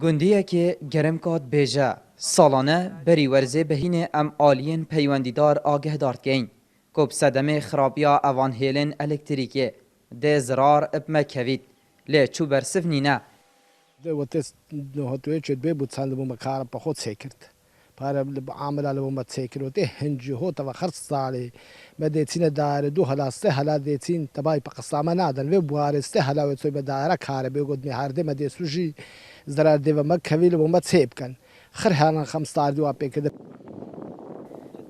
گندیه که گرم کات بیجه سالانه بری ورزه بهینه ام آلین پیوندیدار آگه دارد گین کب صدمه خرابیا اوان هیلن الکتریکه ده زرار اب مکوید لی چو برسف نینه وتس هتوی چد به بود سال بوم کار په خود سیکرت پر عامل على بوم سیکر وته هنج هو تا خرص صالي بديتين دار دو هلا سه هلا ديتين تباي بقسامه نادن و بوار سه هلا و سو بدار کار به گود هرده مدي سوجي زرار دی و مکویل بوم سیب کن خرهان 15 دو اپ کده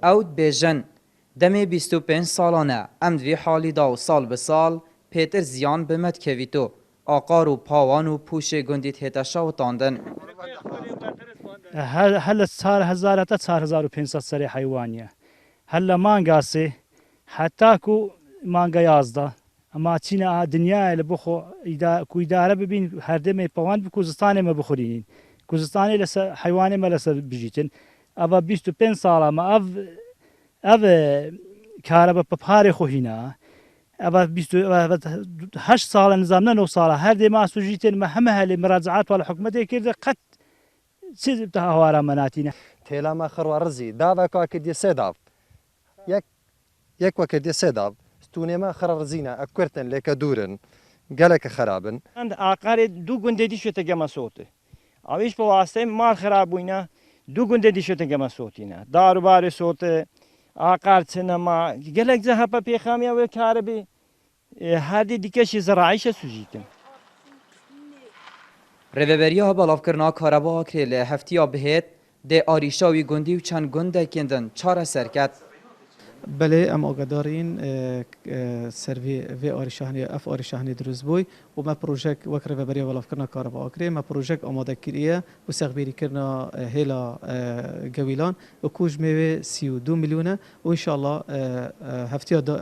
اود بیجن دمی 25 سالانه ام دوی حالی دا و سال به سال پیتر زیان به مد کویتو آقار و پاوان و پوش گندیت هتشا و تاندن هلا صار هزار تا 4500 سری حیوانیه هلا مانگاسه حتی کو مانگا 11 اما چینا دنیا ل بخو کو اداره ببین هر دم پوان بکوزستان ما بخورین کوزستان لس حیوان ما لس بجیتن اوا 25 سال ما اف کارا بپاره خو هینا اوا 28 سال نظامنا 9 سال هر دم اسوجیتن ما همه هل مراجعات ولا حکومت کرده قد چیز بتاع هوارا مناتینا تیلا ما خروار رزی داوا کاکدی سداف یک وکدی سداف ستونی ما خرار رزینا اکورتن لک دورن گلک خرابن عند آقار دو گنده دی شده گما صوته آویش با واسطه مال خراب بوینا دو گنده دی شده گما صوتینا دارو بار صوته آقار سینما گلک زهپا پیخامی و کاربی هر دی دیکشی زراعیش سوجیتن ریوبریا بالاف کرنا کاربا کریل هفتیا بهت ده آریشاوی گندی و چند گنده کندن چاره سرکت بله ام آگادارین سروی و آریشهانی اف آریشهانی دروز بوی و ما پروژه وکر و برای ولاف کرنا کار با آکری ما پروژه آماده کریه و سخبیری کرنا هیلا گویلان و کوج میوه 32 میلیونه و انشالله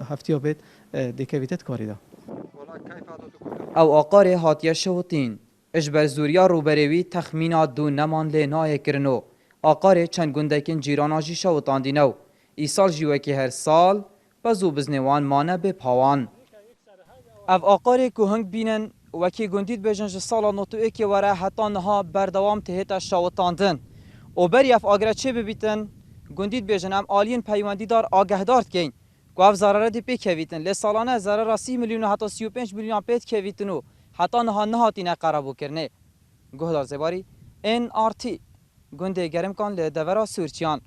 هفتیا بیت دیکویتت کاری دا او آقار هاتیه شوتین اجبر زوریا روبروی تخمینا دو نمان لینای کرنو آقار چند گندکن جیراناجی شوتاندینو ای سال جیوکی هر سال بزو بزنوان مانه به پاوان او آقار که هنگ بینن وکی گندید بجنج سالا نوتو اکی وره حتی نها بردوام تهیتا شوتاندن او بری اف آگره چه ببیتن گندید بجن ام آلین پیوندی دار آگه دارد کن که اف ضرره دی پی کویتن لی سالانه ضرره 30 میلیون حتی 35 میلیون پیت کویتنو حتی نهاتینه قرابو کرنه گهدار زباری NRT گنده گرم کن لی دورا سورچیان